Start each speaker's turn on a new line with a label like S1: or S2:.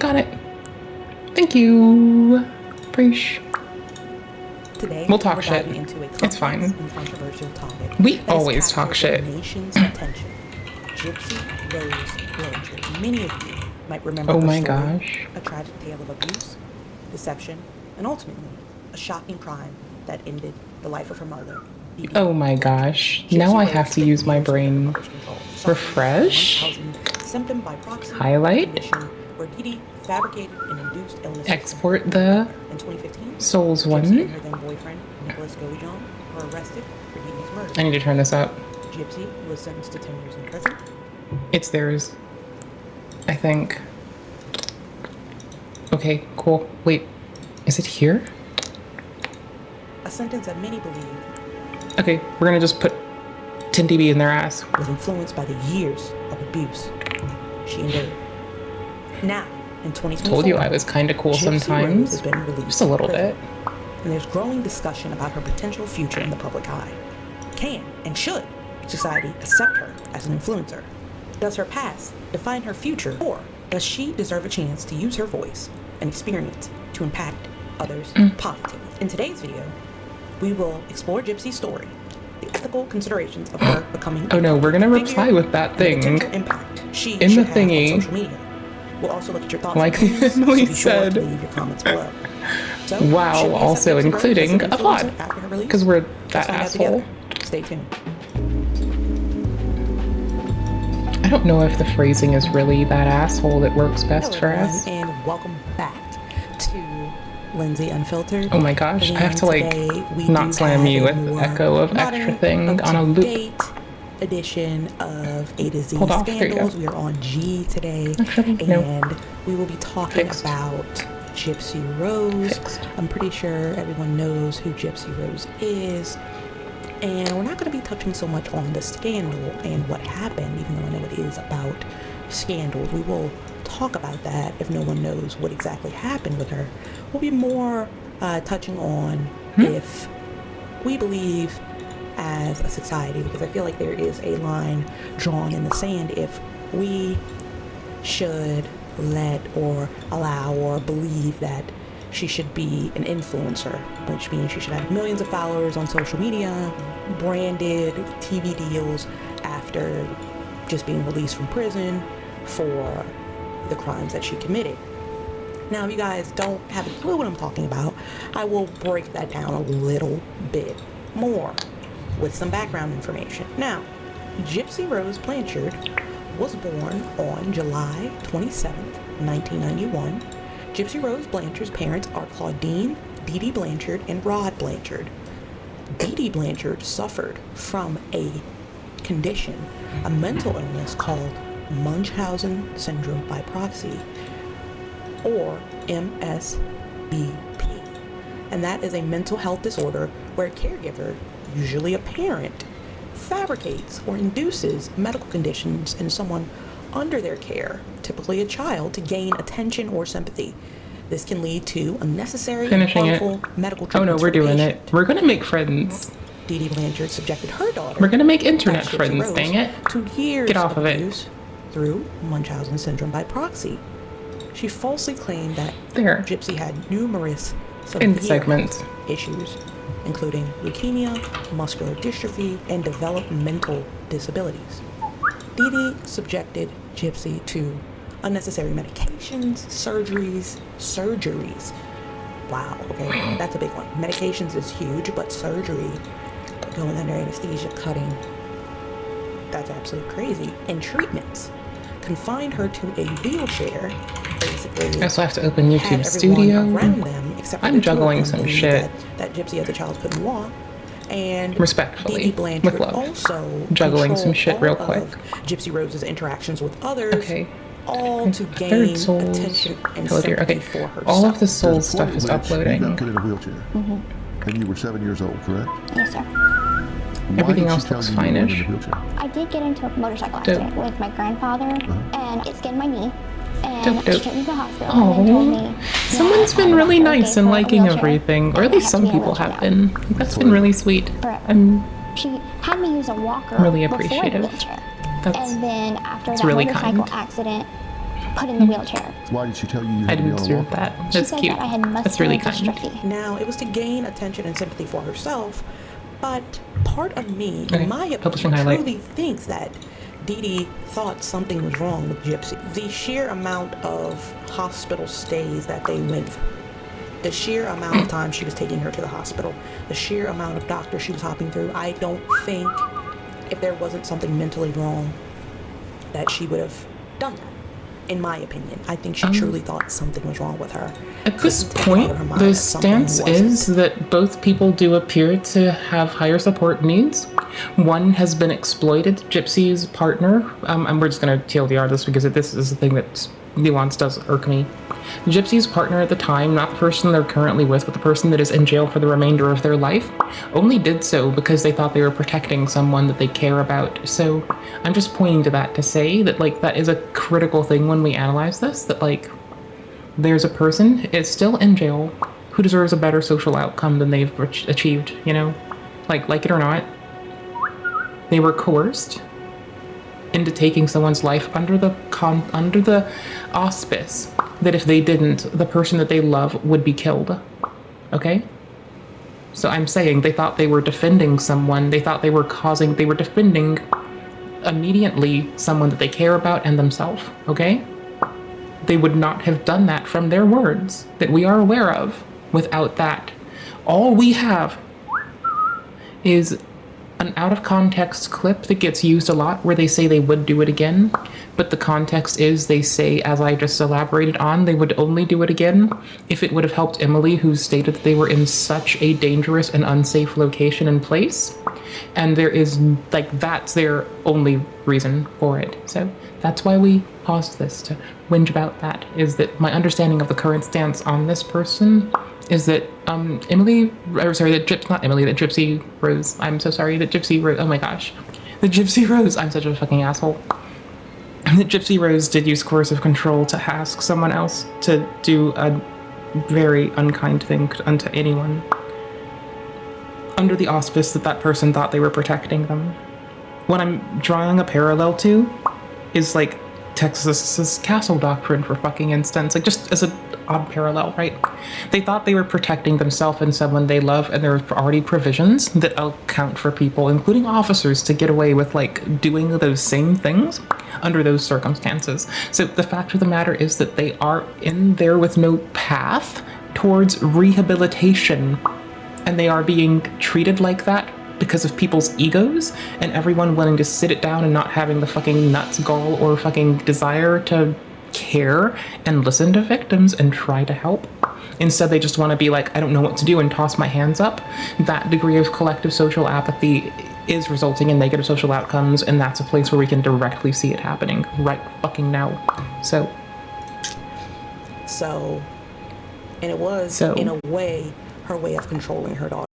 S1: Got it. Thank you. Preach.
S2: Today,
S1: we'll talk shit. It's fine. We always talk shit.
S2: Nation's attention. Gypsy Rose Blanchard. Many of you might remember
S1: oh
S2: her
S1: my
S2: story,
S1: gosh.
S2: a tragic tale of abuse, deception, and ultimately a shocking crime that ended the life of her mother.
S1: Oh my gosh. Now I have to use my brain. Refresh.
S2: Symptom by proxy
S1: Highlight.
S2: Where Didi fabricated and induced illness.
S1: Export the
S2: in 2015,
S1: Souls one.
S2: Gypsy and her then boyfriend, Nicholas Gowijon, were arrested for Didi's murder.
S1: I need to turn this up.
S2: Gypsy was sentenced to 10 years in prison.
S1: It's theirs. I think. Okay, cool. Wait, is it here?
S2: A sentence that many believe
S1: okay, we're gonna just put 10 dB in their ass.
S2: Was influenced by the years of abuse she endured. Now, in 2024,
S1: told you I was kind of cool
S2: Gypsy
S1: sometimes.
S2: Rose has been released
S1: just a little bit.
S2: And there's growing discussion about her potential future in the public eye. Can and should society accept her as an influencer? Does her past define her future, or does she deserve a chance to use her voice and experience to impact others positively? In today's video, we will explore Gypsy's story, the ethical considerations of her becoming
S1: oh no, we're gonna reply with that thing
S2: impact she
S1: in the
S2: should have
S1: thingy.
S2: on social media. We'll also look at your thoughts
S1: like
S2: Emily
S1: so said.
S2: Leave your comments below. So,
S1: wow, also including a pod, because we're that asshole.
S2: Stay tuned.
S1: I don't know if the phrasing is really that asshole that works best for us.
S2: And welcome back to Lindsey Unfiltered.
S1: Oh my gosh, I have to like not slam you with the echo of extra thing on a loop.
S2: Edition of A to Z
S1: Hold off,
S2: Scandals. We are on G today,
S1: actually, no.
S2: and we will be talking about Gypsy Rose. I'm pretty sure everyone knows who Gypsy Rose is, and we're not going to be touching so much on the scandal and what happened, even though I know it is about scandals. We will talk about that if no one knows what exactly happened with her. We'll be more touching on if we believe as a society, because I feel like there is a line drawn in the sand if we should let or allow or believe that she should be an influencer, which means she should have millions of followers on social media, branded TV deals after just being released from prison for the crimes that she committed. Now, if you guys don't have a clue what I'm talking about, I will break that down a little bit more with some background information. Now, Gypsy Rose Blanchard was born on July 27th, 1991. Gypsy Rose Blanchard's parents are Claudine Didi Blanchard and Rod Blanchard. Didi Blanchard suffered from a condition, a mental illness called Munchausen syndrome by proxy, or MSBP. And that is a mental health disorder where a caregiver, usually a parent, fabricates or induces medical conditions in someone under their care, typically a child, to gain attention or sympathy. This can lead to unnecessary and harmful medical treatment.
S1: Oh no, we're doing it. We're gonna make friends.
S2: Didi Blanchard subjected her daughter.
S1: We're gonna make internet friends, dang it.
S2: To years
S1: Get off of
S2: abuse
S1: it.
S2: Through Munchausen syndrome by proxy. She falsely claimed that Gypsy had numerous
S1: segments
S2: issues, including leukemia, muscular dystrophy, and developmental disabilities. Didi subjected Gypsy to unnecessary medications, surgeries. Wow, okay, that's a big one. Medications is huge, but surgery, going under anesthesia, cutting, that's absolutely crazy. And treatments confined her to a wheelchair, basically.
S1: I also have to open YouTube Studio.
S2: Around them, except
S1: I'm juggling some shit.
S2: That Gypsy as a child couldn't walk. And
S1: respectfully,
S2: Didi Blanchard
S1: with love,
S2: also
S1: juggling some shit real quick.
S2: Gypsy Rose's interactions with others,
S1: okay,
S2: all to gain attention and sympathy for herself.
S1: All of the Souls stuff is uploading.
S3: You got put in a wheelchair, and you were 7 years old, correct?
S4: Yes, sir.
S1: Everything else looks fine-ish.
S4: I did get into a motorcycle accident with my grandfather, and it skinned my knee. And she took me to the hospital and told me
S1: someone's been really nice and liking everything, or at least some people have been. That's been really sweet.
S4: She had me use a walker.
S1: Really appreciative.
S4: And then after that
S1: really
S4: motorcycle accident, put in the wheelchair.
S3: Why did she tell you you
S1: I
S3: had to be
S1: didn't
S3: on a
S1: observe
S3: walker?
S1: that.
S4: She
S1: That's
S4: said
S1: cute.
S4: that I had muscular
S1: That's really kind.
S4: dystrophy.
S2: Now, it was to gain attention and sympathy for herself, but part of me,
S1: Okay,
S2: in my
S1: publishing
S2: opinion,
S1: highlight.
S2: truly thinks that Dee Dee thought something was wrong with Gypsy. The sheer amount of hospital stays that they went through, the sheer amount of time she was taking her to the hospital, the sheer amount of doctors she was hopping through, I don't think if there wasn't something mentally wrong that she would have done that. In my opinion, I think she truly thought something was wrong with her.
S1: At this
S2: Couldn't take it out
S1: point,
S2: of her mind
S1: the
S2: that something
S1: stance
S2: wasn't.
S1: is that both people do appear to have higher support needs. One has been exploited, Gypsy's partner, and we're just going to TLDR this because this is the thing that nuance does irk me. Gypsy's partner at the time, not the person they're currently with, but the person that is in jail for the remainder of their life, only did so because they thought they were protecting someone that they care about. So I'm just pointing to that to say that, like, that is a critical thing when we analyze this, that, like, there's a person is still in jail who deserves a better social outcome than they've achieved, you know? Like it or not, they were coerced into taking someone's life under the auspice that if they didn't, the person that they love would be killed. Okay? So I'm saying they thought they were defending someone. They thought they were defending immediately someone that they care about and themselves. Okay? They would not have done that from their words that we are aware of without that. All we have is an out-of-context clip that gets used a lot where they say they would do it again, but the context is they say, as I just elaborated on, they would only do it again if it would have helped Emily, who stated that they were in such a dangerous and unsafe location and place, and there is, like, that's their only reason for it. So that's why we paused this, to whinge about that, is that my understanding of the current stance on this person is that Gypsy Rose, I'm so sorry, that Gypsy Rose, oh my gosh, the Gypsy Rose, I'm such a fucking asshole, that Gypsy Rose did use coercive control to ask someone else to do a very unkind thing unto anyone, under the auspice that that person thought they were protecting them. What I'm drawing a parallel to is, like, Texas's castle doctrine, for fucking instance, like, just as an odd parallel, right? They thought they were protecting themselves and someone they love, and there are already provisions that account for people, including officers, to get away with, like, doing those same things under those circumstances. So the fact of the matter is that they are in there with no path towards rehabilitation, and they are being treated like that because of people's egos and everyone willing to sit it down and not having the fucking nuts, gall, or fucking desire to care and listen to victims and try to help. Instead, they just want to be like, I don't know what to do, and toss my hands up. That degree of collective social apathy is resulting in negative social outcomes, and that's a place where we can directly see it happening right fucking now. So,
S2: and it was, in a way, her way of controlling her daughter.